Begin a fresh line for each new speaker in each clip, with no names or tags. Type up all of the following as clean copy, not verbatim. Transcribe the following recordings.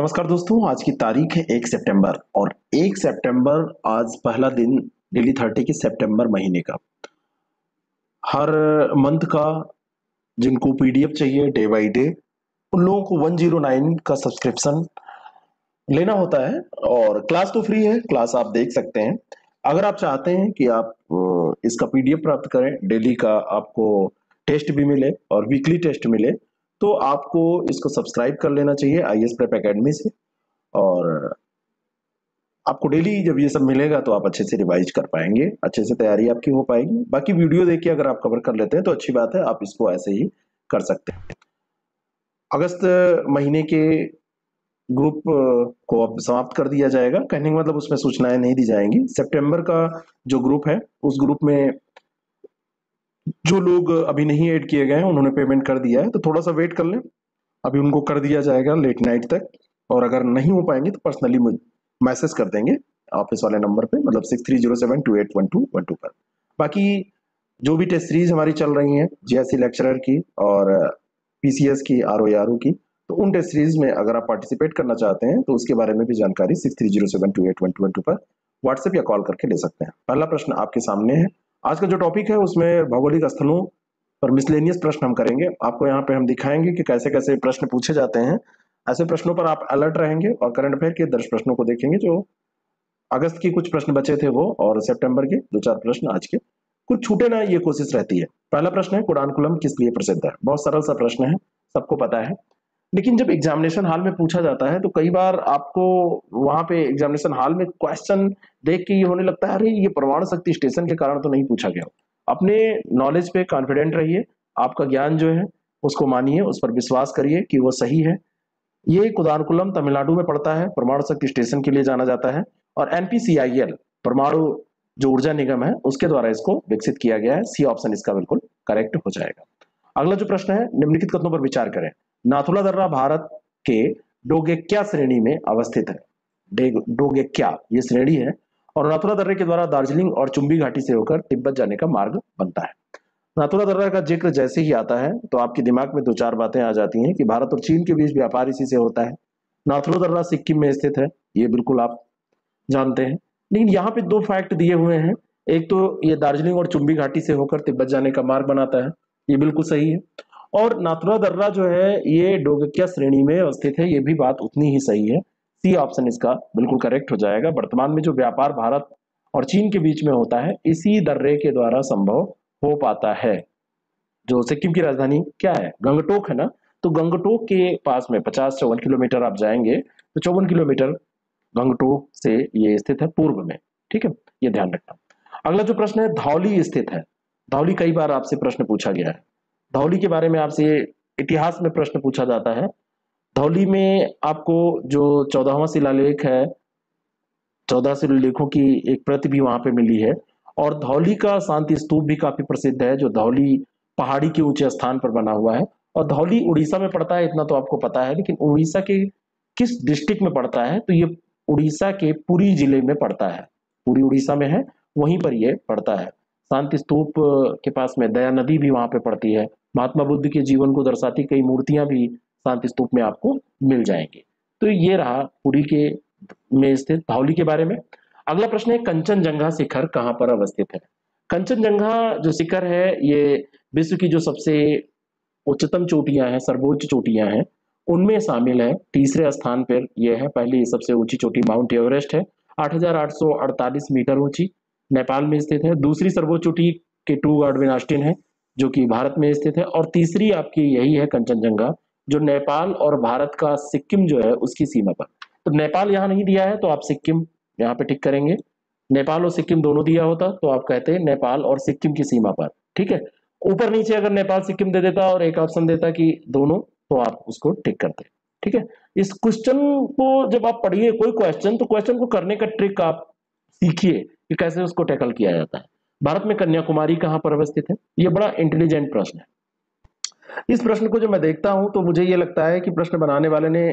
नमस्कार दोस्तों, आज की तारीख है 1 सितंबर और 1 सितंबर आज पहला दिन डेली 30 के सितंबर महीने का। हर मंथ का जिनको पीडीएफ चाहिए डे बाय डे उन लोगों को 109 का सब्सक्रिप्शन लेना होता है और क्लास तो फ्री है, क्लास आप देख सकते हैं। अगर आप चाहते हैं कि आप इसका पीडीएफ प्राप्त करें, डेली का आपको टेस्ट भी मिले और वीकली टेस्ट मिले, तो आपको इसको सब्सक्राइब कर लेना चाहिए आईएएस प्रेप एकेडमी से। और आपको डेली जब ये सब मिलेगा तो आप अच्छे से रिवाइज कर पाएंगे, अच्छे से तैयारी आपकी हो पाएगी। बाकी वीडियो देख के अगर आप कवर कर लेते हैं तो अच्छी बात है, आप इसको ऐसे ही कर सकते हैं। अगस्त महीने के ग्रुप को अब समाप्त कर दिया जाएगा, कहने का मतलब उसमें सूचनाएं नहीं दी जाएंगी। सितंबर का जो ग्रुप है उस ग्रुप में जो लोग अभी नहीं ऐड किए गए हैं उन्होंने पेमेंट कर दिया है, तो थोड़ा सा वेट कर लें, अभी उनको कर दिया जाएगा लेट नाइट तक। और अगर नहीं हो पाएंगे तो पर्सनली मैसेज कर देंगे ऑफिस वाले नंबर पे, मतलब 6307281212 पर। बाकी जो भी टेस्ट सीरीज हमारी चल रही हैं जीएससी लेक्चरर की और पीसीएस की, आरओ की, तो उन टेस्ट सीरीज में अगर आप पार्टिसिपेट करना चाहते हैं तो उसके बारे में भी जानकारी 6307281212 पर व्हाट्सएप या कॉल करके ले सकते हैं। पहला प्रश्न आपके सामने है। आज का जो टॉपिक है उसमें भौगोलिक स्थलों पर मिसलेनियस प्रश्न हम करेंगे। आपको यहाँ पे हम दिखाएंगे कि कैसे कैसे प्रश्न पूछे जाते हैं। ऐसे प्रश्नों पर आप अलर्ट रहेंगे और करंट अफेयर के 10 प्रश्नों को देखेंगे। जो अगस्त की कुछ प्रश्न बचे थे वो, और सितंबर के 2-4 प्रश्न आज के, कुछ छूटे ना ये कोशिश रहती है। पहला प्रश्न है, कुडानकुलम किस लिए प्रसिद्ध है? बहुत सरल सा प्रश्न है, सबको पता है। लेकिन जब एग्जामिनेशन हॉल में पूछा जाता है तो कई बार आपको वहां पे एग्जामिनेशन हॉल में क्वेश्चन देख के ये होने लगता है, अरे ये परमाणु शक्ति स्टेशन के कारण तो नहीं पूछा गया। अपने नॉलेज पे कॉन्फिडेंट रहिए, आपका ज्ञान जो है उसको मानिए, उस पर विश्वास करिए कि वो सही है। ये कुदानकुलम तमिलनाडु में पड़ता है, परमाणु शक्ति स्टेशन के लिए जाना जाता है, और एनपीसीआईएल परमाणु जो ऊर्जा निगम है उसके द्वारा इसको विकसित किया गया है। सी ऑप्शन इसका बिल्कुल करेक्ट हो जाएगा। अगला जो प्रश्न है, निम्नलिखित कथनों पर विचार करें। नाथुला दर्रा भारत के डोगेक्या श्रेणी में अवस्थित है। डोगेक्या ये श्रेणी है और नाथुला दर्रे के द्वारा दार्जिलिंग और चुंबी घाटी से होकर तिब्बत जाने का मार्ग बनता है। नाथुला दर्रा का जिक्र जैसे ही आता है तो आपके दिमाग में 2-4 बातें आ जाती हैं कि भारत और चीन के बीच व्यापार इसी से होता है। नाथुला दर्रा सिक्किम में स्थित है, ये बिल्कुल आप जानते हैं। लेकिन यहाँ पे 2 फैक्ट दिए हुए हैं। एक तो ये दार्जिलिंग और चुंबी घाटी से होकर तिब्बत जाने का मार्ग बनाता है, ये बिल्कुल सही है। और नाथुला दर्रा जो है ये डोगेक्या श्रेणी में अवस्थित है, ये भी बात उतनी ही सही है। सी ऑप्शन इसका बिल्कुल करेक्ट हो जाएगा। वर्तमान में जो व्यापार भारत और चीन के बीच में होता है इसी दर्रे के द्वारा संभव हो पाता है। जो सिक्किम की राजधानी क्या है, गंगटोक है ना, तो गंगटोक के पास में 50-54 किलोमीटर आप जाएंगे तो 54 किलोमीटर गंगटोक से ये स्थित है पूर्व में। ठीक है, ये ध्यान रखना। अगला जो प्रश्न है, धौली स्थित है। धौली कई बार आपसे प्रश्न पूछा गया है। धौली के बारे में आपसे इतिहास में प्रश्न पूछा जाता है। धौली में आपको जो 14वां शिलालेख है, 14 शिलालेखों की एक प्रति भी वहां पे मिली है। और धौली का शांति स्तूप भी काफी प्रसिद्ध है, जो धौली पहाड़ी के ऊंचे स्थान पर बना हुआ है। और धौली उड़ीसा में पड़ता है, इतना तो आपको पता है। लेकिन उड़ीसा के किस डिस्ट्रिक्ट में पड़ता है, तो ये उड़ीसा के पुरी जिले में पड़ता है। पूरी उड़ीसा में है, वहीं पर ये पड़ता है। शांति स्तूप के पास में दया नदी भी वहां पे पड़ती है। महात्मा बुद्ध के जीवन को दर्शाती कई मूर्तियां भी शांति स्तूप में आपको मिल जाएंगी। तो ये रहा पुरी के में स्थित धौली के बारे में। अगला प्रश्न है, कंचनजंगा शिखर कहाँ पर अवस्थित है? कंचनजंगा जो शिखर है ये विश्व की जो सबसे उच्चतम चोटियां हैं, सर्वोच्च चोटियां हैं, उनमें शामिल है। तीसरे स्थान पर यह है। पहली सबसे ऊंची चोटी माउंट एवरेस्ट है, 8,848 मीटर ऊंची, नेपाल में स्थित है। दूसरी सर्वोच्च चोटी केटू गार्डविन ऑस्टिन है, जो कि भारत में स्थित है। और तीसरी आपकी यही है कंचनजंगा, जो नेपाल और भारत का सिक्किम जो है उसकी सीमा पर। तो नेपाल यहाँ नहीं दिया है तो आप सिक्किम यहाँ पे टिक करेंगे। नेपाल और सिक्किम दोनों दिया होता तो आप कहते हैं नेपाल और सिक्किम की सीमा पर। ठीक है, ऊपर नीचे अगर नेपाल सिक्किम दे देता और एक ऑप्शन देता कि दोनों, तो आप उसको टिक करते। ठीक है, इस क्वेश्चन को जब आप पढ़िए कोई क्वेश्चन, तो क्वेश्चन को करने का ट्रिक आप सीखिए कि कैसे उसको टैकल किया जाता है। भारत में कन्याकुमारी कहाँ पर अवस्थित है? ये बड़ा इंटेलिजेंट प्रश्न है। इस प्रश्न को जब मैं देखता हूं तो मुझे ये लगता है कि प्रश्न बनाने वाले ने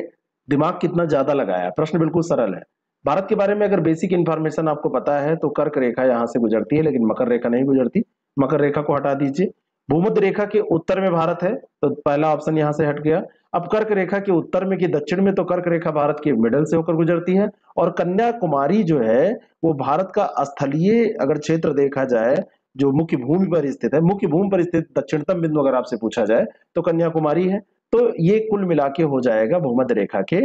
दिमाग कितना ज्यादा लगाया। प्रश्न बिल्कुल सरल है। भारत के बारे में अगर बेसिक इंफॉर्मेशन आपको पता है तो कर्क रेखा यहां से गुजरती है, लेकिन मकर रेखा नहीं गुजरती। मकर रेखा को हटा दीजिए। भूमध्य रेखा के उत्तर में भारत है, तो पहला ऑप्शन यहां से हट गया। अब कर्क रेखा के उत्तर में कि दक्षिण में, तो कर्क रेखा भारत के मिडल से होकर गुजरती है, और कन्याकुमारी जो है वो भारत का स्थलीय अगर क्षेत्र देखा जाए, जो मुख्य भूमि पर स्थित है, मुख्य भूमि पर स्थित दक्षिणतम बिंदु अगर आपसे पूछा जाए तो कन्याकुमारी है। तो ये कुल मिला के हो जाएगा भूमध्य रेखा के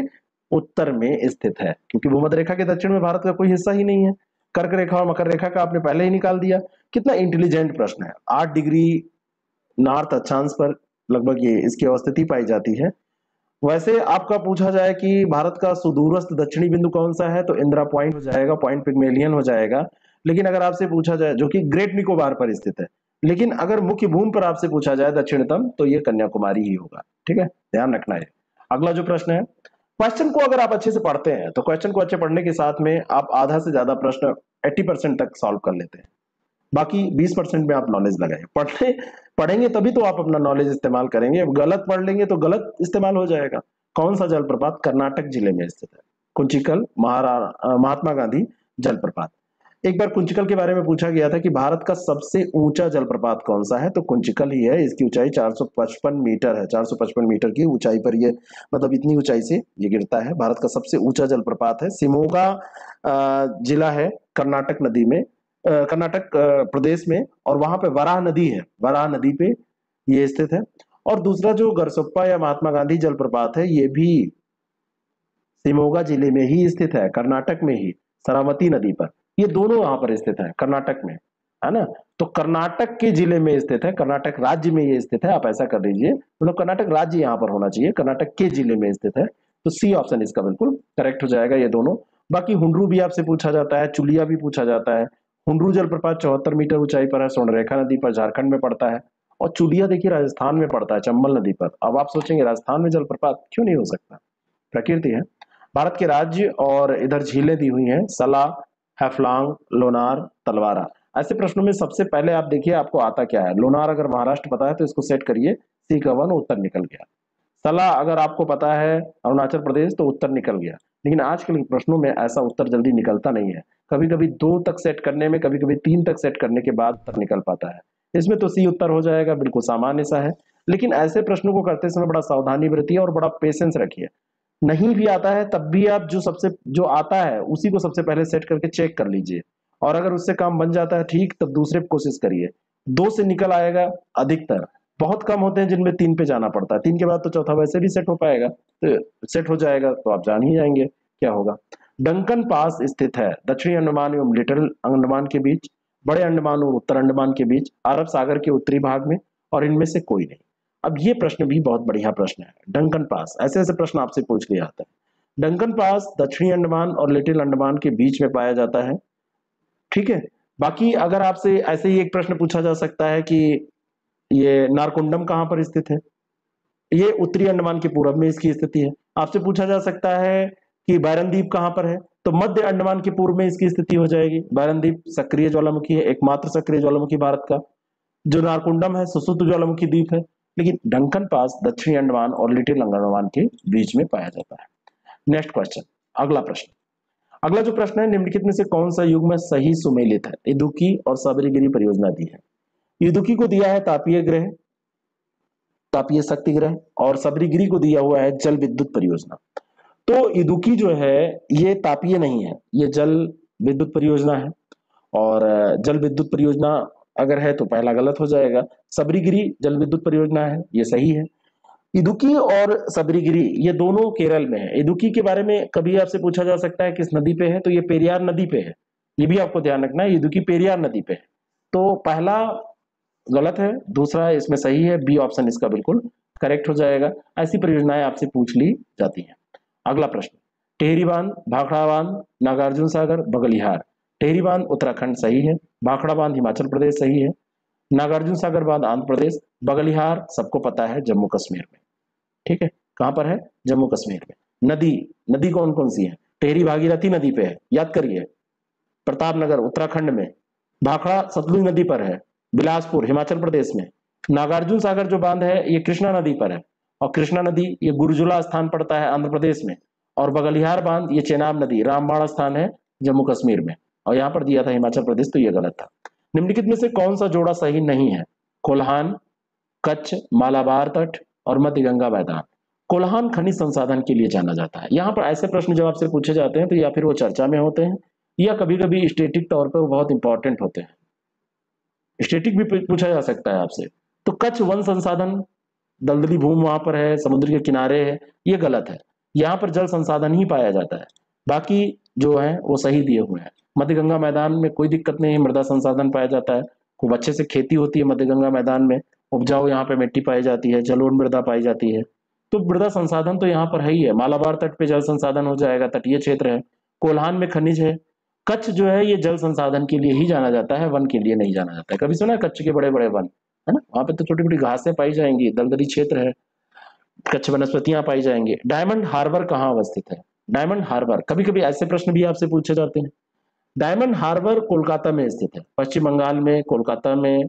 उत्तर में स्थित है, क्योंकि भूमध्य रेखा के दक्षिण में भारत का कोई हिस्सा ही नहीं है। कर्क रेखा और मकर रेखा का आपने पहले ही निकाल दिया। कितना इंटेलिजेंट प्रश्न है। 8 डिग्री नॉर्थ अक्षांश पर लगभग ये इसकी अवस्थिति पाई जाती है। वैसे आपका पूछा जाए कि भारत का सुदूरस्थ दक्षिणी बिंदु कौन सा है, तो इंदिरा पॉइंट हो जाएगा, पॉइंट पिगमेलियन हो जाएगा। लेकिन अगर आपसे पूछा जाए, जो कि ग्रेट निकोबार पर स्थित है, लेकिन अगर मुख्य भूमि पर आपसे पूछा जाए दक्षिणतम, तो ये कन्याकुमारी ही होगा। ठीक है, ध्यान रखना है। अगला जो प्रश्न है, क्वेश्चन को अगर आप अच्छे से पढ़ते हैं तो क्वेश्चन को अच्छे पढ़ने के साथ में आप आधा से ज्यादा प्रश्न 80% तक सॉल्व कर लेते हैं। बाकी 20% में आप नॉलेज लगाए। पढ़ेंगे तभी तो आप अपना नॉलेज इस्तेमाल करेंगे। गलत पढ़ लेंगे तो गलत इस्तेमाल हो जाएगा। कौन सा जलप्रपात कर्नाटक जिले में स्थित है? कुंचिकल महात्मा गांधी जलप्रपात। एक बार कुंचिकल के बारे में पूछा गया था कि भारत का सबसे ऊंचा जलप्रपात कौन सा है, तो कुंचिकल ही है। इसकी ऊंचाई 455 मीटर है। 455 मीटर की ऊंचाई पर ये, मतलब इतनी ऊंचाई से ये गिरता है। भारत का सबसे ऊंचा जलप्रपात है। शिमोगा जिला है कर्नाटक नदी में, कर्नाटक प्रदेश में, और वहां पे वराह नदी है। वराह नदी पे ये स्थित है। और दूसरा जो गरसोप्पा या महात्मा गांधी जलप्रपात है, ये भी शिमोगा जिले में ही स्थित है, कर्नाटक में ही, शरावती नदी पर। ये दोनों यहाँ पर स्थित है, कर्नाटक में, है ना। तो कर्नाटक के जिले में स्थित है, कर्नाटक राज्य में ये स्थित है। आप ऐसा कर लीजिए, मतलब कर्नाटक राज्य यहाँ पर होना चाहिए, कर्नाटक के जिले में स्थित है। तो सी ऑप्शन इसका बिल्कुल करेक्ट हो जाएगा, ये दोनों। बाकी हुंड्रू भी आपसे पूछा जाता है, चुलिया भी पूछा जाता है। हुंड्रू जलप्रपात 74 मीटर ऊंचाई पर है, स्वर्णरेखा नदी पर, झारखंड में पड़ता है। और चुलिया देखिए राजस्थान में पड़ता है, चंबल नदी पर। अब आप सोचेंगे राजस्थान में जलप्रपात क्यों नहीं हो सकता? प्रकृति है। भारत के राज्य और इधर झीलें दी हुई हैं, सला, हैफलांग, लोनार, तलवारा। ऐसे प्रश्नों में सबसे पहले आप देखिए आपको आता क्या है। लोनार अगर महाराष्ट्र पता है तो इसको सेट करिए, सी का 1 उत्तर निकल गया। सला अगर आपको पता है अरुणाचल प्रदेश, तो उत्तर निकल गया। लेकिन आजकल के प्रश्नों में ऐसा उत्तर जल्दी निकलता नहीं है। कभी कभी 2 तक सेट करने में, कभी कभी 3 तक सेट करने के बाद उत्तर निकल पाता है। इसमें तो सी उत्तर हो जाएगा, बिल्कुल सामान्य सा है। लेकिन ऐसे प्रश्नों को करते समय बड़ा सावधानी बरतिए और बड़ा पेशेंस रखिए। नहीं भी आता है तब भी आप जो आता है उसी को सबसे पहले सेट करके चेक कर लीजिए, और अगर उससे काम बन जाता है ठीक, तब दूसरे पे कोशिश करिए। 2 से निकल आएगा अधिकतर, बहुत कम होते हैं जिनमें 3 पे जाना पड़ता है। 3 के बाद तो चौथा वैसे भी सेट हो पाएगा, तो सेट हो जाएगा, तो आप जान ही जाएंगे क्या होगा। डंकन पास स्थित है दक्षिणी अंडमान एवं लिटिल अंडमान के बीच, बड़े अंडमान और उत्तर अंडमान के बीच, अरब सागर के उत्तरी भाग में, और इनमें से कोई नहीं। अब ये प्रश्न भी बहुत बढ़िया प्रश्न है। डंकन पास, ऐसे ऐसे प्रश्न आपसे पूछ लिया जाता है। डंकन पास दक्षिणी अंडमान और लिटिल अंडमान के बीच में पाया जाता है। ठीक है। बाकी अगर आपसे ऐसे ही एक प्रश्न पूछा जा सकता है कि ये नारकुंडम कहां पर स्थित है, ये उत्तरी अंडमान के पूर्व में इसकी स्थिति है। आपसे पूछा जा सकता है कि बैरन द्वीप कहां पर है, तो मध्य अंडमान के पूर्व में इसकी स्थिति हो जाएगी। बैरन द्वीप सक्रिय ज्वालामुखी है, एकमात्र सक्रिय ज्वालामुखी भारत का। जो नारकुंडम है सुसुप्त ज्वालामुखी द्वीप है। लेकिन डंकन पास दक्षिणी अंडमान और लिटिल अंडमान के बीच में पाया जाता है। नेक्स्ट क्वेश्चन, अगला प्रश्न। अगला जो प्रश्न है, निम्नलिखित में से कौन सा युग में सही सुमेलित है? इदुकी और सबरीगिरी परियोजना दी है। इदुकी को दिया है तापीय ग्रह, तापीय शक्ति ग्रह, और सबरीगिरी को दिया हुआ है जल विद्युत परियोजना। तो इदुकी जो है ये तापीय नहीं है, ये जल विद्युत परियोजना है। और जल विद्युत परियोजना अगर है तो पहला गलत हो जाएगा। सबरीगिरी जल विद्युत परियोजना है, ये सही है। इदुकी और सबरीगिरी ये दोनों केरल में है। इदुकी के बारे में कभी आपसे पूछा जा सकता है किस नदी पे है, तो ये पेरियार नदी पे है। ये भी आपको ध्यान रखना है, इदुकी पेरियार नदी पे है। तो पहला गलत है, दूसरा इसमें सही है। बी ऑप्शन इसका बिल्कुल करेक्ट हो जाएगा। ऐसी परियोजनाएं आपसे पूछ ली जाती हैं। अगला प्रश्न, टेहरी बांध, भाखड़ा बांध, नागार्जुन सागर, बगलिहार। टेहरी बांध उत्तराखंड सही है, भाखड़ा बांध हिमाचल प्रदेश सही है, नागार्जुन सागर बांध आंध्र प्रदेश, बगलिहार सबको पता है जम्मू कश्मीर में। ठीक है, कहां पर है? जम्मू कश्मीर में। नदी, नदी कौन कौन सी है? टेहरी भागीरथी नदी पे है, याद करिए। प्रतापनगर उत्तराखंड में, भाखड़ा सतलुज नदी पर है, बिलासपुर हिमाचल प्रदेश में। नागार्जुन सागर जो बांध है ये कृष्णा नदी पर है, और कृष्णा नदी ये गुरजुला स्थान पड़ता है आंध्र प्रदेश में। और बगलिहार बांध ये चेनाब नदी रामबाड़ा स्थान है जम्मू कश्मीर में, और यहां पर दिया था हिमाचल प्रदेश, तो ये गलत था। निम्नलिखित में से कौन सा जोड़ा सही नहीं है? कोल्हान, कच्छ, मालाबार तट और मध्य गंगा मैदान। कोल्हान खनिज संसाधन के लिए जाना जाता है। यहाँ पर ऐसे प्रश्न जब आपसे पूछे जाते हैं तो या फिर वो चर्चा में होते हैं या कभी कभी स्टेटिक तौर पर वो बहुत इंपॉर्टेंट होते हैं। स्टेटिक भी पूछा जा सकता है आपसे। तो कच्छ वन संसाधन, दलदली भूमि वहां पर है, समुद्र के किनारे है, ये गलत है। यहाँ पर जल संसाधन ही पाया जाता है, बाकी जो है वो सही दिए हुए हैं। मध्य गंगा मैदान में कोई दिक्कत नहीं है, मृदा संसाधन पाया जाता है, खूब अच्छे से खेती होती है मध्य गंगा मैदान में, उपजाऊ यहाँ पे मिट्टी पाई जाती है, जलोढ़ मृदा पाई जाती है। तो मृदा संसाधन तो यहाँ पर है ही है। मालाबार तट पे जल संसाधन हो जाएगा, तटीय क्षेत्र है। कोल्हान में खनिज है। कच्छ जो है ये जल संसाधन के लिए ही जाना जाता है, वन के लिए नहीं जाना जाता है। कभी सुना है कच्छ के बड़े बड़े वन, है ना? वहां पे तो छोटी छोटी घासें पाई जाएंगी, दलदली क्षेत्र है, कच्छ वनस्पतियां पाई जाएंगे। डायमंड हार्बर कहाँ अवस्थित है? डायमंड हार्बर, कभी कभी ऐसे प्रश्न भी आपसे पूछे जाते हैं। डायमंड हार्बर कोलकाता में स्थित है, पश्चिम बंगाल में, कोलकाता में,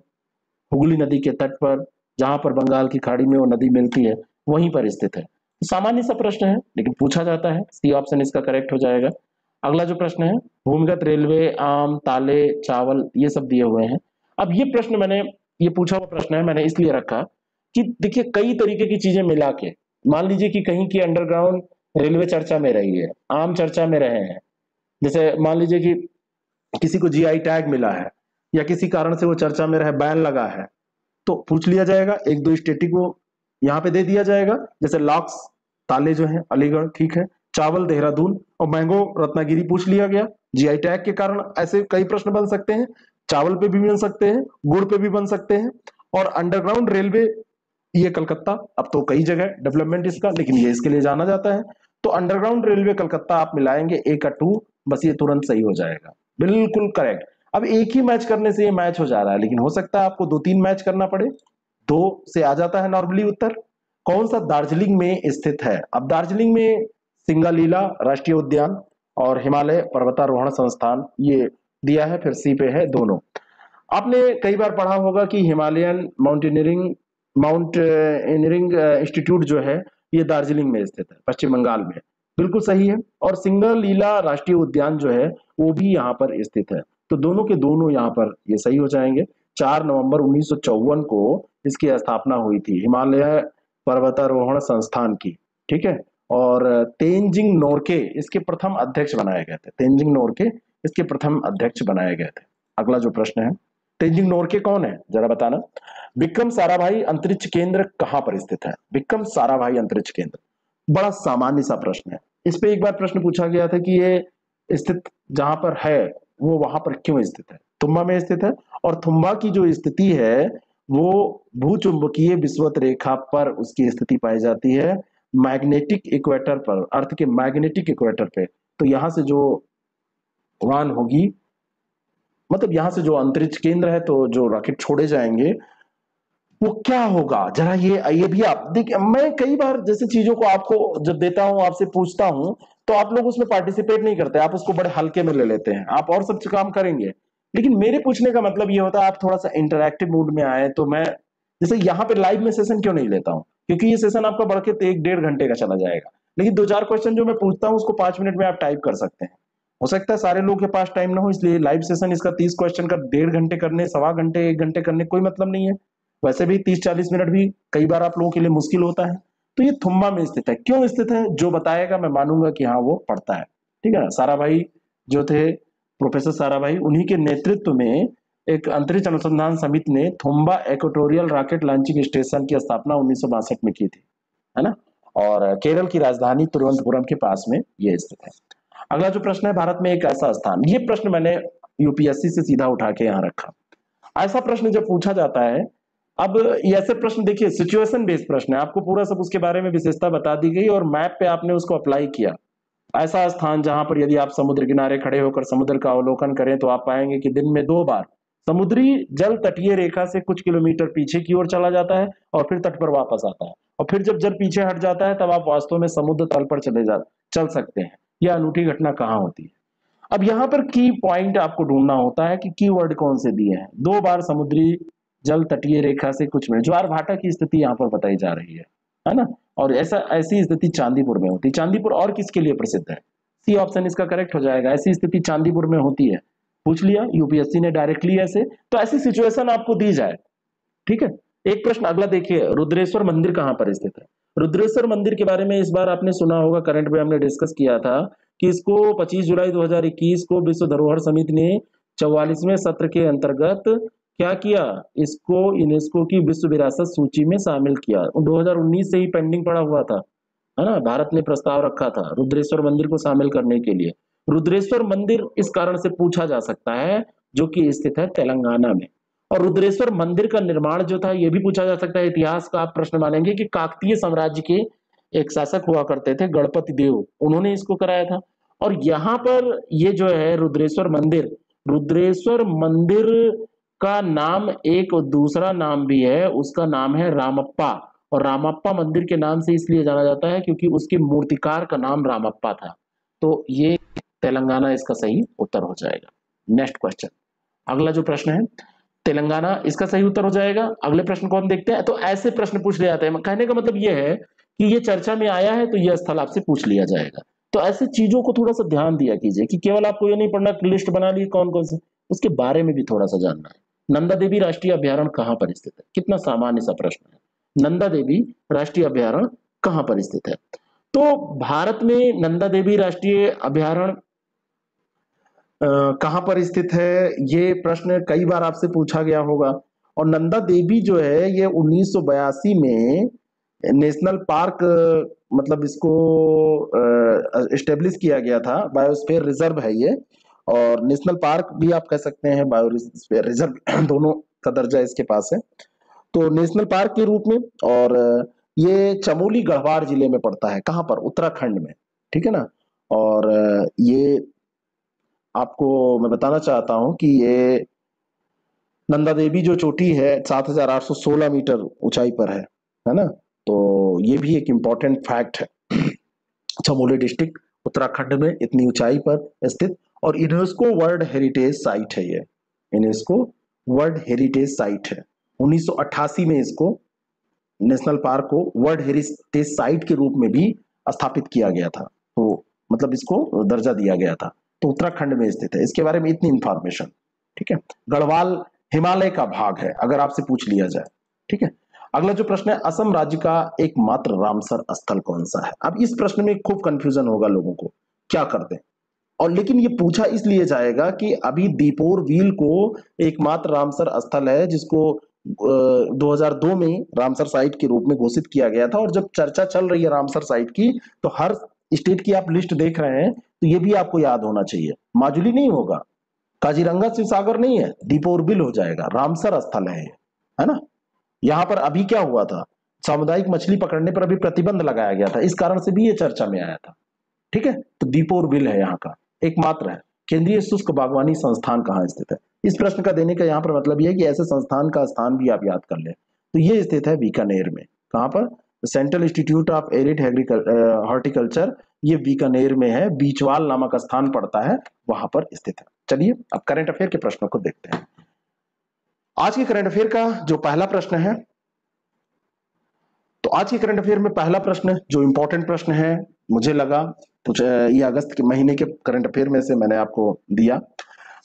हुगली नदी के तट पर, जहां पर बंगाल की खाड़ी में वो नदी मिलती है, वहीं पर स्थित है। तो सामान्य सा प्रश्न है लेकिन पूछा जाता है, सी ऑप्शन इसका करेक्ट हो जाएगा। अगला जो प्रश्न है, भूमिगत रेलवे, आम, ताले, चावल, ये सब दिए हुए हैं। अब ये प्रश्न मैंने, ये पूछा हुआ प्रश्न है, मैंने इसलिए रखा कि देखिए कई तरीके की चीजें मिला के, मान लीजिए कि कहीं की अंडरग्राउंड रेलवे चर्चा में रही है, आम चर्चा में रहे हैं, जैसे मान लीजिए कि किसी को जीआई टैग मिला है या किसी कारण से वो चर्चा में रहे, बैन लगा है, तो पूछ लिया जाएगा, एक दो स्टेटिक को यहाँ पे दे दिया जाएगा, जैसे लॉक्स, ताले जो है अलीगढ़, ठीक है, चावल देहरादून, और मैंगो रत्नागिरी पूछ लिया गया। जीआई टैग के कारण ऐसे कई प्रश्न बन सकते हैं, चावल पे भी बन सकते हैं, गुड़ पे भी बन सकते हैं। और अंडरग्राउंड रेलवे, ये कलकत्ता, अब तो कई जगह डेवलपमेंट इसका, लेकिन ये इसके लिए जाना जाता है। तो अंडरग्राउंड रेलवे कलकत्ता आप मिलाएंगे ए का टू, बस ये तुरंत सही हो जाएगा, बिल्कुल करेक्ट। अब एक ही मैच करने से ये मैच हो जा रहा है, लेकिन हो सकता है आपको दो तीन मैच करना पड़े, दो से आ जाता है नॉर्मली उत्तर। कौन सा दार्जिलिंग में स्थित है? अब दार्जिलिंग में सिंगालीला राष्ट्रीय उद्यान और हिमालय पर्वतारोहण संस्थान, ये दिया है, फिर सी पे है दोनों। आपने कई बार पढ़ा होगा कि हिमालयन माउंटेनियरिंग इंस्टीट्यूट जो है ये दार्जिलिंग में स्थित है, पश्चिम बंगाल में, बिल्कुल सही है। और सिंगलीला राष्ट्रीय उद्यान जो है वो भी यहाँ पर स्थित है। तो दोनों के दोनों यहाँ पर ये सही हो जाएंगे। 4 नवंबर 1954 को इसकी स्थापना हुई थी, हिमालय पर्वतारोहण संस्थान की, ठीक है। और तेंजिंग नोरके इसके प्रथम अध्यक्ष बनाए गए थे, तेंजिंग नोरके इसके प्रथम अध्यक्ष बनाए गए थे। अगला जो प्रश्न है, तेंजिंग नोरके कौन है जरा बताना। विक्रम साराभाई अंतरिक्ष केंद्र कहां पर स्थित है? विक्रम साराभाई अंतरिक्ष केंद्र, बड़ा सामान्य सा प्रश्न है। इस पे एक बार प्रश्न पूछा गया था कि ये स्थित जहां पर है वो वहां पर क्यों स्थित है? तुम्बा में स्थित है। और तुम्बा की जो स्थिति है वो भूचुंबकीय विषुवत रेखा पर उसकी स्थिति पाई जाती है, मैग्नेटिक इक्वेटर पर, अर्थ के मैग्नेटिक इक्वेटर पे। तो यहां से जो उड़ान होगी, मतलब यहां से जो अंतरिक्ष केंद्र है, तो जो रॉकेट छोड़े जाएंगे वो क्या होगा, जरा ये भी आप देखिए। मैं कई बार जैसे चीजों को आपको जब देता हूं, आपसे पूछता हूं, तो आप लोग उसमें पार्टिसिपेट नहीं करते, आप उसको बड़े हल्के में ले लेते हैं, आप और सब काम करेंगे। लेकिन मेरे पूछने का मतलब ये होता है आप थोड़ा सा इंटरैक्टिव मूड में आए। तो मैं जैसे यहाँ पे लाइव में सेशन क्यों नहीं लेता हूँ, क्योंकि ये सेशन आपका बढ़ के 1-1.5 घंटे का चला जाएगा, लेकिन दो चार क्वेश्चन जो मैं पूछता हूँ उसको 5 मिनट में आप टाइप कर सकते हैं। हो सकता है सारे लोग के पास टाइम ना हो, इसलिए लाइव सेशन इसका 30 क्वेश्चन का 1.5 घंटे करने, सवा घंटे, 1 घंटे करने कोई मतलब नहीं है। वैसे भी 30-40 मिनट भी कई बार आप लोगों के लिए मुश्किल होता है। तो ये थुम्बा में स्थित है, क्यों स्थित है जो बताएगा मैं मानूंगा कि हाँ वो पढ़ता है, ठीक है ना। साराभाई जो थे, प्रोफेसर साराभाई, उन्हीं के नेतृत्व में एक अंतरिक्ष अनुसंधान समिति ने Thumba equatorial rocket launching station की स्थापना 1962 में की थी, है ना। और केरल की राजधानी तिरुवनंतपुरम के पास में ये स्थित है। अगला जो प्रश्न है, भारत में एक ऐसा स्थान, ये प्रश्न मैंने यूपीएससी से सीधा उठा के यहाँ रखा। ऐसा प्रश्न जब पूछा जाता है, अब ये ऐसे प्रश्न देखिए सिचुएशन बेस्ड प्रश्न है, आपको पूरा सब उसके बारे में विशेषता बता दी गई और मैप पे आपने उसको अप्लाई किया। ऐसा स्थान जहां पर यदि आप समुद्र किनारे खड़े होकर समुद्र का अवलोकन करें तो आप पाएंगे कि दिन में 2 बार समुद्री जल तटीय रेखा से कुछ किलोमीटर पीछे की ओर चला जाता है और फिर तट पर वापस आता है, और फिर जब जल पीछे हट जाता है तब आप वास्तव में समुद्र तल पर चल सकते हैं। यह अनूठी घटना कहाँ होती है? अब यहाँ पर की पॉइंट आपको ढूंढना होता है कि कीवर्ड कौन से दिए हैं। 2 बार समुद्री जल तटीय रेखा से कुछ में, ज्वार भाटा की स्थिति यहाँ पर बताई जा रही है ना। और ऐसी स्थिति चांदीपुर में होती है। चांदीपुर और किसके लिए प्रसिद्ध है? सी ऑप्शन इसका करेक्ट हो जाएगा, ऐसी स्थिति चांदीपुर में होती है। पूछ लिया यूपीएससी ने डायरेक्टली ऐसे, तो ऐसी सिचुएशन आपको दी जाए, ठीक है। एक प्रश्न अगला देखिए, रुद्रेश्वर मंदिर कहां पर स्थित है? रुद्रेश्वर मंदिर के बारे में इस बार आपने सुना होगा, करंट में हमने डिस्कस किया था कि इसको 25 जुलाई 2021 को विश्व धरोहर समिति ने 44वें सत्र के अंतर्गत क्या किया, इसको यूनेस्को की विश्व विरासत सूची में शामिल किया। 2019 से ही पेंडिंग पड़ा हुआ था, है ना। भारत ने प्रस्ताव रखा था रुद्रेश्वर मंदिर को शामिल करने के लिए। रुद्रेश्वर मंदिर इस कारण से पूछा जा सकता है जो कि स्थित है तेलंगाना में। और रुद्रेश्वर मंदिर का निर्माण जो था ये भी पूछा जा सकता है। इतिहास का आप प्रश्न मानेंगे कि काकतीय साम्राज्य के एक शासक हुआ करते थे गणपति देव, उन्होंने इसको कराया था। और यहाँ पर ये जो है रुद्रेश्वर मंदिर, रुद्रेश्वर मंदिर का नाम एक दूसरा नाम भी है, उसका नाम है रामप्पा। और रामप्पा मंदिर के नाम से इसलिए जाना जाता है क्योंकि उसके मूर्तिकार का नाम रामप्पा था। तो ये तेलंगाना इसका सही उत्तर हो जाएगा। नेक्स्ट क्वेश्चन, अगला जो प्रश्न है तेलंगाना इसका सही उत्तर हो जाएगा। अगले प्रश्न को हम देखते हैं। तो ऐसे प्रश्न पूछ लिए जाते हैं, कहने का मतलब ये है कि ये चर्चा में आया है तो यह स्थल आपसे पूछ लिया जाएगा। तो ऐसी चीजों को थोड़ा सा ध्यान दिया कीजिए कि केवल आपको ये नहीं पढ़ना लिस्ट बना ली कौन कौन से, उसके बारे में भी थोड़ा सा जानना है। नंदा देवी राष्ट्रीय अभ्यारण्य कहाँ पर स्थित है, कितना सामान्य सा प्रश्न है। नंदा देवी राष्ट्रीय अभ्यारण्य कहाँ पर स्थित है? तो भारत में नंदा देवी राष्ट्रीय अभ्यारण्य कहाँ पर स्थित है, ये प्रश्न कई बार आपसे पूछा गया होगा। और नंदा देवी जो है ये 1982 में नेशनल पार्क, मतलब इसको एस्टेब्लिश किया गया था। बायोस्फीयर रिजर्व है ये, और नेशनल पार्क भी आप कह सकते हैं, बायोस्फीयर रिजर्व दोनों का दर्जा इसके पास है। तो नेशनल पार्क के रूप में, और ये चमोली गढ़वाल जिले में पड़ता है। कहाँ पर? उत्तराखंड में, ठीक है ना। और ये आपको मैं बताना चाहता हूं कि ये नंदा देवी जो चोटी है 7,816 मीटर ऊंचाई पर है ना। तो ये भी एक इम्पोर्टेंट फैक्ट है। चमोली डिस्ट्रिक्ट उत्तराखंड में इतनी ऊंचाई पर स्थित, और यूनेस्को वर्ल्ड हेरिटेज साइट है ये, यूनेस्को वर्ल्ड हेरिटेज साइट है। 1988 में इसको नेशनल पार्क को वर्ल्ड हेरिटेज साइट के रूप में भी स्थापित किया गया था। तो मतलब इसको दर्जा दिया गया था। तो उत्तराखंड में स्थित है, इसके बारे में इतनी इंफॉर्मेशन, ठीक है। गढ़वाल हिमालय का भाग है अगर आपसे पूछ लिया जाए, ठीक है। अगला जो प्रश्न है, असम राज्य का एकमात्र रामसर स्थल कौन सा है? अब इस प्रश्न में खूब कंफ्यूजन होगा लोगों को, क्या करते हैं। और लेकिन ये पूछा इसलिए जाएगा कि अभी दीपोर व्हील को एकमात्र रामसर स्थल है जिसको 2002 में रामसर साइट के रूप में घोषित किया गया था। और जब चर्चा चल रही है रामसर साइट की, तो हर स्टेट की आप लिस्ट देख रहे हैं, तो ये भी आपको याद होना चाहिए। माजुली नहीं होगा, काजीरंगा शिवसागर नहीं है, दीपोर बिल हो जाएगा। रामसर स्थल है ना। यहां पर अभी क्या हुआ था, सामुदायिक मछली पकड़ने पर अभी प्रतिबंध लगाया गया था, इस कारण से भी ये चर्चा में आया था, ठीक है। तो दीपोर बिल है यहाँ का, एकमात्र है। केंद्रीय शुष्क बागवानी संस्थान कहाँ स्थित है? इस प्रश्न का देने का यहाँ पर मतलब यह है कि ऐसे संस्थान का स्थान भी आप याद कर लें। तो ये स्थित है बीकानेर में। कहाँ पर? Central institute of arid horticulture, ये बीकानेर में है, बीचवाल नामक स्थान पड़ता है, वहां पर स्थित है। चलिए अब करंट अफेयर के प्रश्नों को देखते हैं। आज के करंट अफेयर का जो पहला प्रश्न है, तो आज के करंट अफेयर में पहला प्रश्न जो इंपॉर्टेंट प्रश्न है, मुझे लगा कुछ ये अगस्त के महीने के करंट अफेयर में से मैंने आपको दिया,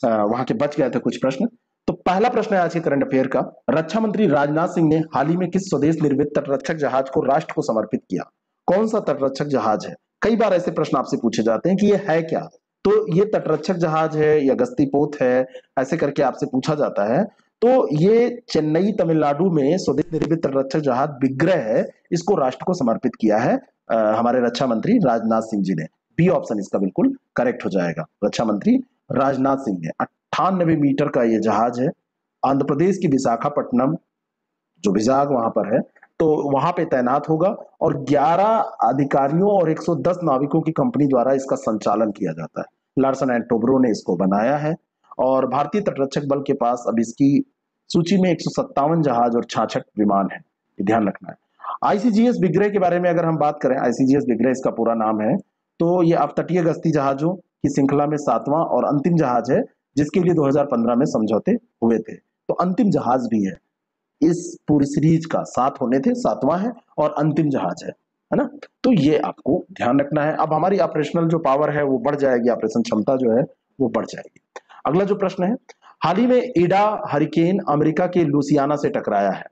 वहां के बच गए थे कुछ प्रश्न। तो पहला प्रश्न है आज के करंट अफेयर का, रक्षा मंत्री राजनाथ सिंह ने हाल ही में किस स्वदेश निर्मित तटरक्षक जहाज को राष्ट्र को समर्पित किया? कौन सा तटरक्षक जहाज है? कई बार ऐसे प्रश्न आपसे पूछे जाते हैं कि ये है क्या, तो ये तटरक्षक जहाज है या गश्ती पोत है, ऐसे करके आपसे पूछा जाता है। तो ये चेन्नई तमिलनाडु में स्वदेश निर्मित तटरक्षक जहाज विग्रह है, इसको राष्ट्र को समर्पित किया है हमारे रक्षा मंत्री राजनाथ सिंह जी ने। बी ऑप्शन इसका बिल्कुल करेक्ट हो जाएगा। रक्षा मंत्री राजनाथ सिंह ने 98 मीटर का ये जहाज है, आंध्र प्रदेश की विशाखापट्टनम जो विजाग वहां पर है, तो वहां पे तैनात होगा, और 11 अधिकारियों और 110 नाविकों की कंपनी द्वारा इसका संचालन किया जाता है। लार्सन एंड टोब्रो ने इसको बनाया है, और भारतीय तटरक्षक बल के पास अब इसकी सूची में 157 जहाज और 66 विमान है, ध्यान रखना है। आईसीजीएस विग्रह के बारे में अगर हम बात करें, आईसीजीएस विग्रह इसका पूरा नाम है, तो ये अपतटीय गश्ती जहाजों की श्रृंखला में 7वां और अंतिम जहाज है, जिसके लिए 2015 में समझौते हुए थे। तो अंतिम जहाज भी है इस पूरी सीरीज का, 7 होने थे, 7वां है और अंतिम जहाज है ना। तो ये आपको ध्यान रखना है। अब हमारी ऑपरेशनल जो पावर है वो बढ़ जाएगी, ऑपरेशन क्षमता जो है वो बढ़ जाएगी। अगला जो प्रश्न है, हाल ही में ईडा हरिकेन अमेरिका के लुसियाना से टकराया है,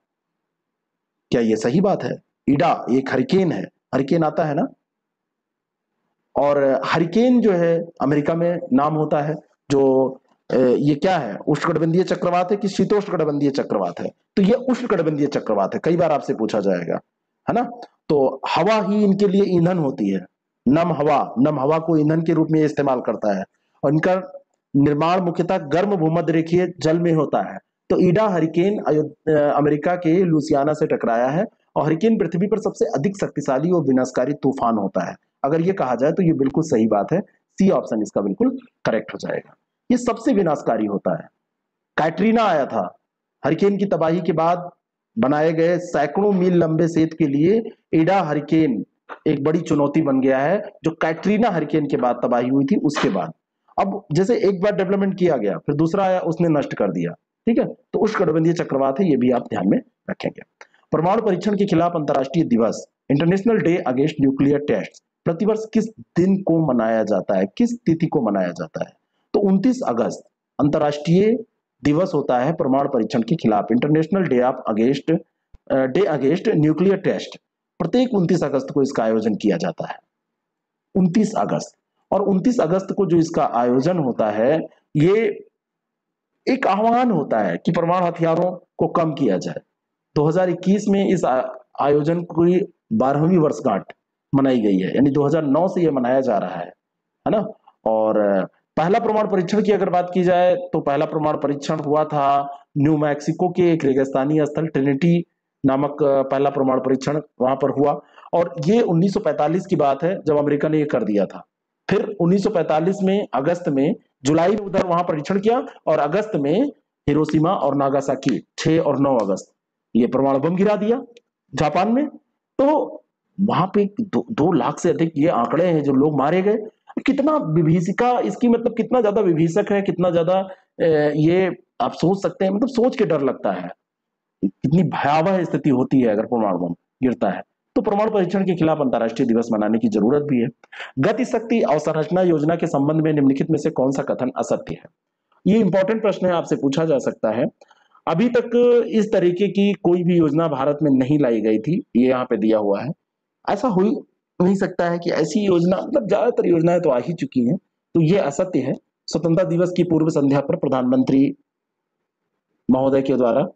क्या ये सही बात है? ईडा एक हरिकेन है, हरिकेन आता है ना, और हरिकेन जो है अमेरिका में नाम होता है। जो ये क्या है, उष्णकटिबंधीय चक्रवात है कि शीतोष्णकटिबंधीय चक्रवात है? तो ये उष्णकटिबंधीय चक्रवात है, कई बार आपसे पूछा जाएगा, है ना। तो हवा ही इनके लिए ईंधन होती है, नम हवा को ईंधन के रूप में इस्तेमाल करता है, और इनका निर्माण मुख्यतः गर्म भूमध्यरेखीय जल में होता है। तो ईडा हरिकेन अमेरिका के लुसियाना से टकराया है, और हरिकेन पृथ्वी पर सबसे अधिक शक्तिशाली और विनाशकारी तूफान होता है। अगर ये कहा जाए तो ये बिल्कुल सही बात है, सी ऑप्शन इसका बिल्कुल करेक्ट हो जाएगा। ये सबसे विनाशकारी होता है। कैटरीना आया था, हरिकेन की तबाही के बाद बनाए गए सैकड़ों मील लंबे सेतु के लिए ईडा हरिकेन एक बड़ी चुनौती बन गया है, जो कैटरीना हरिकेन के बाद तबाही हुई थी उसके बाद। अब जैसे एक बार डेवलपमेंट किया गया, फिर दूसरा आया, उसने नष्ट कर दिया, ठीक है। तो उष्णकटिबंधीय चक्रवात है, ये भी आप ध्यान में रखेंगे। परमाणु परीक्षण के खिलाफ अंतर्राष्ट्रीय दिवस, international day against nuclear test, प्रतिवर्ष किस दिन को मनाया जाता है, किस तिथि को मनाया जाता है? तो 29 अगस्त अंतर्राष्ट्रीय दिवस होता है परमाणु परीक्षण के खिलाफ, international day against nuclear test. प्रत्येक 29 अगस्त को इसका आयोजन किया जाता है, 29 अगस्त। और 29 अगस्त को जो इसका आयोजन होता है, ये एक आह्वान होता है कि परमाणु हथियारों को कम किया जाए। 2021 में इस आयोजन की 12वीं वर्षगांठ मनाई गई है, यानी 2009 से यह मनाया जा रहा है ना। और पहला परमाणु परीक्षण की अगर बात की जाए, तो पहला परमाणु परीक्षण हुआ था न्यू मैक्सिको के एक रेगिस्तानी स्थल ट्रिनिटी नामक पहला परमाणु परीक्षण वहां पर हुआ। और ये 1945 की बात है, जब अमेरिका ने ये कर दिया था। फिर 1945 में अगस्त में, जुलाई में उधर वहां परीक्षण किया, और अगस्त में हिरोशिमा और नागासाकी 6 और 9 अगस्त ये परमाणु बम गिरा दिया जापान में। तो वहां पे 2 लाख से अधिक ये आंकड़े हैं जो लोग मारे गए। कितना विभीषिका इसकी, मतलब कितना ज्यादा विभीषक है, कितना ज्यादा ये आप सोच सकते हैं, मतलब सोच के डर लगता है कितनी भयावह स्थिति होती है अगर परमाणु बम गिरता है। तो परमाणु परीक्षण के खिलाफ अंतर्राष्ट्रीय दिवस मनाने की जरूरत भी है। गति शक्ति अवसंरचना योजना के संबंध में निम्नलिखित में से कौन सा कथन असत्य है? ये इंपॉर्टेंट प्रश्न है, आपसे पूछा जा सकता है। अभी तक इस तरीके की कोई भी योजना भारत में नहीं लाई गई थी, ये यहाँ पे दिया हुआ है। ऐसा हो ही नहीं सकता है कि ऐसी योजना, मतलब ज्यादातर योजनाएं तो आ ही चुकी हैं, तो ये असत्य है। स्वतंत्रता दिवस की पूर्व संध्या पर प्रधानमंत्री महोदय के द्वारा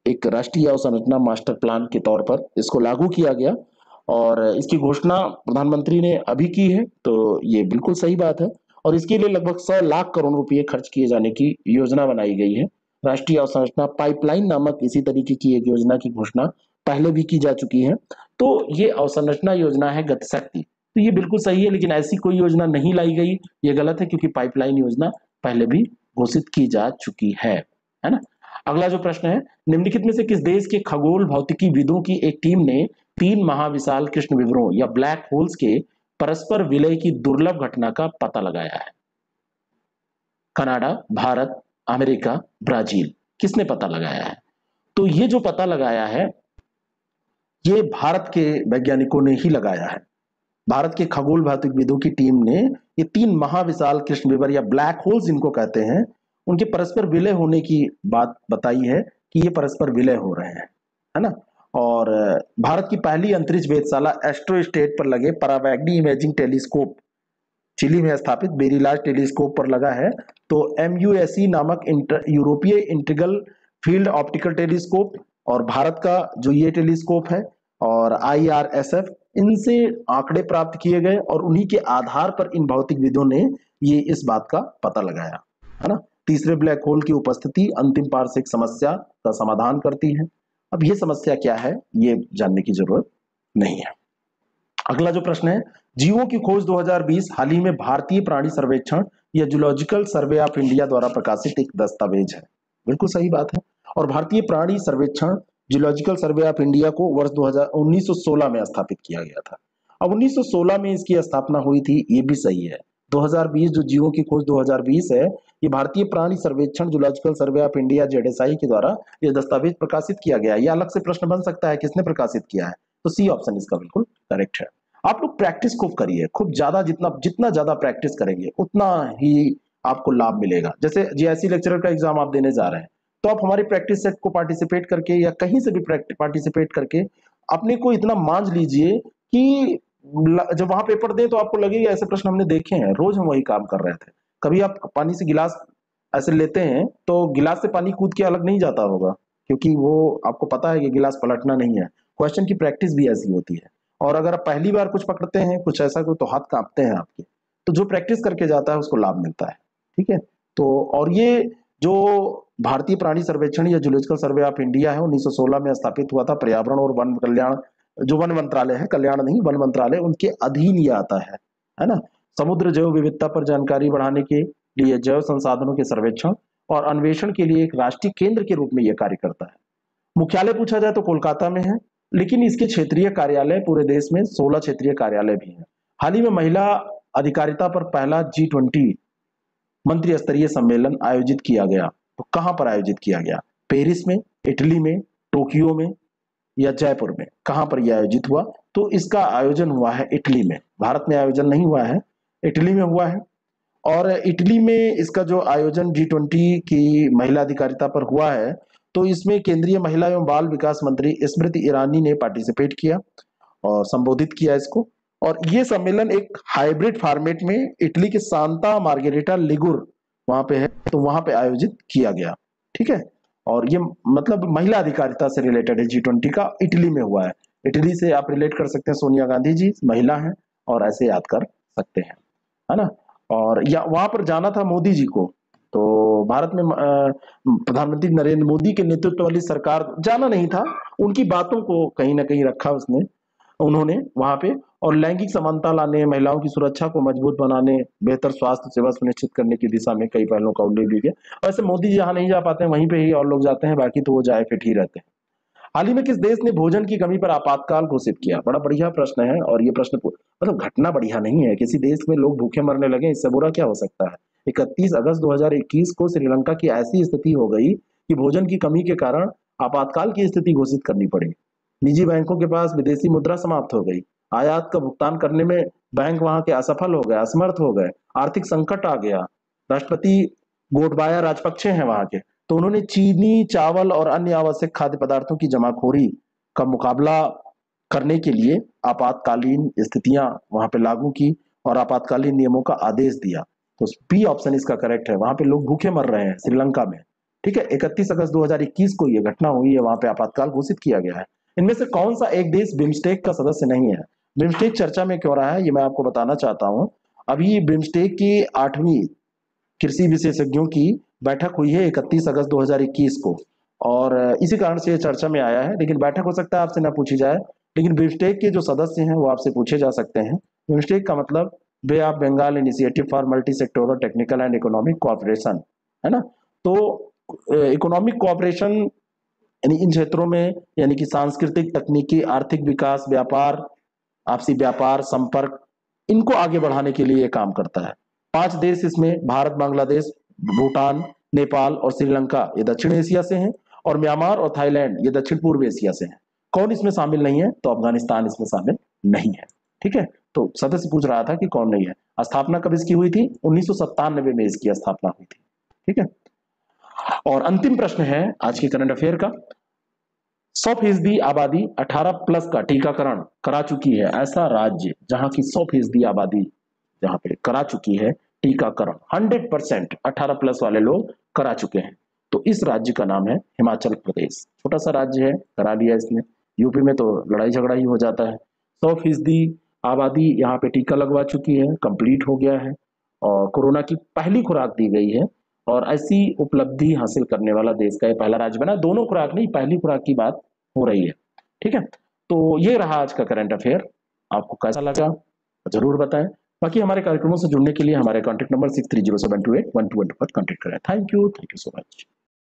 एक राष्ट्रीय अवसंरचना मास्टर प्लान के तौर पर इसको लागू किया गया, और इसकी घोषणा प्रधानमंत्री ने अभी की है, तो ये बिल्कुल सही बात है। और इसके लिए लगभग 100 लाख करोड़ रुपए खर्च किए जाने की योजना बनाई गई है। राष्ट्रीय अवसंरचना पाइपलाइन नामक इसी तरीके की एक योजना की घोषणा पहले भी की जा चुकी है। तो ये अवसंरचना योजना है गति शक्ति, तो ये बिल्कुल सही है, लेकिन ऐसी कोई योजना नहीं लाई गई, ये गलत है, क्योंकि पाइपलाइन योजना पहले भी घोषित की जा चुकी है ना। अगला जो प्रश्न है, निम्नलिखित में से किस देश के खगोल भौतिकी विदों की एक टीम ने 3 महाविशाल कृष्ण विवरों या ब्लैक होल्स के परस्पर विलय की दुर्लभ घटना का पता लगाया है? कनाडा, भारत, अमेरिका, ब्राजील, किसने पता लगाया है? तो ये जो पता लगाया है, ये भारत के वैज्ञानिकों ने ही लगाया है। भारत के खगोल भौतिकविदों की टीम ने ये 3 महाविशाल कृष्ण विवर या ब्लैक होल्स जिनको कहते हैं, उनके परस्पर विलय होने की बात बताई है कि ये परस्पर विलय हो रहे हैं, है ना। और भारत की पहली अंतरिक्ष वेधशाला एस्ट्रोस्टेट पर लगे परावैग्नी इमेजिंग टेलीस्कोप, चिली में स्थापित बेरीलाज टेलीस्कोप पर लगा है। तो MUSE नामक यूरोपीय इंटीग्रल फील्ड ऑप्टिकल टेलीस्कोप, और भारत का जो ये टेलीस्कोप है, और IRSF, इनसे आंकड़े प्राप्त किए गए, और उन्हीं के आधार पर इन भौतिकविदों ने ये इस बात का पता लगाया, है ना। तीसरे ब्लैक होल की उपस्थिति अंतिम पारसिक समस्या का समाधान करती है। अब ये समस्या क्या है, ये जानने की जरूरत नहीं है। अगला जो प्रश्न है, जीवों की खोज 2020 हाल ही में भारतीय प्राणी सर्वेक्षण या जूलॉजिकल सर्वे ऑफ इंडिया द्वारा प्रकाशित एक दस्तावेज है। बिल्कुल सही बात है। और भारतीय प्राणी सर्वेक्षण जूलॉजिकल सर्वे ऑफ इंडिया को वर्ष 1916 में स्थापित किया गया था। अब 1916 में इसकी स्थापना हुई थी, ये भी सही है। 2020 जो जीवों की खोज 2020 है, ये भारतीय प्राणी सर्वेक्षण zoological survey of India JSI के द्वारा ये दस्तावेज प्रकाशित किया गया। ये अलग से प्रश्न बन सकता है किसने प्रकाशित किया है, तो सी ऑप्शन इसका बिल्कुल करेक्ट है। आप लोग प्रैक्टिस खूब करिए, खूब ज्यादा, जितना जितना ज्यादा प्रैक्टिस करेंगे उतना ही आपको लाभ मिलेगा। जैसे JSC लेक्चरर का एग्जाम आप देने जा रहे हैं, तो आप हमारी प्रैक्टिस सेट को पार्टिसिपेट करके या कहीं से भी पार्टिसिपेट करके अपने को इतना मांझ लीजिए कि जब वहां पेपर दे तो आपको लगेगा ऐसे प्रश्न हमने देखे हैं, रोज हम वही काम कर रहे थे। कभी आप पानी से गिलास ऐसे लेते हैं तो गिलास से पानी कूद के अलग नहीं जाता होगा, क्योंकि वो आपको पता है कि गिलास पलटना नहीं है। क्वेश्चन की प्रैक्टिस भी ऐसी होती है। और अगर आप पहली बार कुछ पकड़ते हैं कुछ ऐसा को, तो हाथ कांपते हैं आपके। तो जो प्रैक्टिस करके जाता है उसको लाभ मिलता है। ठीक है। तो और ये जो भारतीय प्राणी सर्वेक्षण या जूलॉजिकल सर्वे ऑफ इंडिया है 1916 में स्थापित हुआ था। पर्यावरण और वन कल्याण, जो वन मंत्रालय है, कल्याण नहीं वन मंत्रालय, उनके अधीन ये आता है ना। समुद्र जैव विविधता पर जानकारी बढ़ाने के लिए जैव संसाधनों के सर्वेक्षण और अन्वेषण के लिए एक राष्ट्रीय केंद्र के रूप में यह कार्य करता है। मुख्यालय पूछा जाए तो कोलकाता में है, लेकिन इसके क्षेत्रीय कार्यालय पूरे देश में 16 क्षेत्रीय कार्यालय भी हैं। हाल ही में महिला अधिकारिता पर पहला G20 मंत्री स्तरीय सम्मेलन आयोजित किया गया। तो कहां पर आयोजित किया गया? पेरिस में, इटली में, टोक्यो में या जयपुर में? कहां पर यह आयोजित हुआ? तो इसका आयोजन हुआ है इटली में। भारत में आयोजन नहीं हुआ है, इटली में हुआ है। और इटली में इसका जो आयोजन G20 की महिला अधिकारिता पर हुआ है, तो इसमें केंद्रीय महिला एवं बाल विकास मंत्री स्मृति ईरानी ने पार्टिसिपेट किया और संबोधित किया इसको। और ये सम्मेलन एक हाइब्रिड फॉर्मेट में इटली के सांता मार्गेरिटा लिगुर वहां पे है, तो वहां पे आयोजित किया गया। ठीक है। और ये मतलब महिला अधिकारिता से रिलेटेड है, G20 का इटली में हुआ है। इटली से आप रिलेट कर सकते हैं, सोनिया गांधी जी महिला हैं, और ऐसे याद कर सकते हैं, है ना। और या वहां पर जाना था मोदी जी को, तो भारत में प्रधानमंत्री नरेंद्र मोदी के नेतृत्व वाली सरकार जाना नहीं था, उनकी बातों को कहीं ना कहीं रखा उसने, उन्होंने वहां पे। और लैंगिक समानता लाने, महिलाओं की सुरक्षा को मजबूत बनाने, बेहतर स्वास्थ्य सेवा सुनिश्चित करने की दिशा में कई पहलों का उल्लेख भी किया। वैसे मोदी जी जहां नहीं जा पाते हैं वहीं पे ही और लोग जाते हैं, बाकी तो वो जाए फिट ही रहते हैं। हाल ही में किस देश ने भोजन की कमी पर आपातकाल घोषित किया? बड़ा बढ़िया प्रश्न है। और ये प्रश्न मतलब घटना बढ़िया नहीं है, किसी देश में लोग भूखे मरने लगे, इससे बुरा क्या हो सकता है। 31 अगस्त 2021 को श्रीलंका की ऐसी स्थिति हो गई कि भोजन की कमी के कारण आपातकाल की स्थिति घोषित करनी पड़ी। निजी बैंकों के पास विदेशी मुद्रा समाप्त हो गई, आयात का भुगतान करने में बैंक वहां के असफल हो गए, असमर्थ हो गए, आर्थिक संकट आ गया। राष्ट्रपति गोटबाया राजपक्षे हैं वहां के, तो उन्होंने चीनी, चावल और अन्य आवश्यक खाद्य पदार्थों की जमाखोरी का मुकाबला करने के लिए आपातकालीन स्थितियां वहां पे लागू की और आपातकालीन नियमों का आदेश दिया। तो बी ऑप्शन इसका करेक्ट है, वहां पे लोग भूखे मर रहे हैं श्रीलंका में। ठीक है। 31 अगस्त 2021 को यह घटना हुई है, वहां पे आपातकाल घोषित किया गया है। इनमें से कौन सा एक देश बिम्स्टेक का सदस्य नहीं है? बिम्स्टेक चर्चा में क्यों रहा है, ये मैं आपको बताना चाहता हूं। अभी बिम्स्टेक की 8वीं कृषि विशेषज्ञों की बैठक हुई है 31 अगस्त 2021 को, और इसी कारण से ये चर्चा में आया है। लेकिन बैठक हो सकता है आपसे ना पूछी जाए, लेकिन बिम्स्टेक के जो सदस्य हैं वो आपसे पूछे जा सकते हैं। बिम्स्टेक का मतलब bay of Bengal initiative for multi sectoral technical and economic cooperation, है ना। तो इकोनॉमिक कोऑपरेशन यानी इन क्षेत्रों में, यानी कि सांस्कृतिक, तकनीकी, आर्थिक विकास, व्यापार, आपसी व्यापार, संपर्क, इनको आगे बढ़ाने के लिए ये काम करता है। 5 देश इसमें, भारत, बांग्लादेश, भूटान, नेपाल और श्रीलंका, ये दक्षिण एशिया से हैं। और म्यांमार और थाईलैंड ये दक्षिण पूर्व एशिया से हैं। कौन इसमें शामिल नहीं है? तो अफगानिस्तान इसमें शामिल नहीं है। ठीक है। तो सदस्य पूछ रहा था कि कौन नहीं है। स्थापना कब इसकी हुई थी? 1997 में इसकी स्थापना हुई थी। ठीक है। और अंतिम प्रश्न है आज के करंट अफेयर का। 100% आबादी 18 प्लस का टीकाकरण करा चुकी है, ऐसा राज्य जहां की 100% आबादी जहां पे करा चुकी है टीकाकरण, 100% 18 प्लस वाले लोग करा चुके हैं, तो इस राज्य का नाम है हिमाचल प्रदेश। छोटा सा राज्य है, करा लिया इसने। यूपी में तो लड़ाई झगड़ा ही हो जाता है। 100% आबादी यहाँ पे टीका लगवा चुकी है, कंप्लीट हो गया है, और कोरोना की पहली खुराक दी गई है। और ऐसी उपलब्धि हासिल करने वाला देश का ये पहला राज्य बना। दोनों खुराक नहीं, पहली खुराक की बात हो रही है। ठीक है। तो ये रहा आज का करंट अफेयर। आपको कैसा लगा जरूर बताएं। बाकी हमारे कार्यक्रमों से जुड़ने के लिए हमारे कॉन्टेक्ट नंबर 6307281212 पर कॉन्टेक्ट करें। Thank you so much.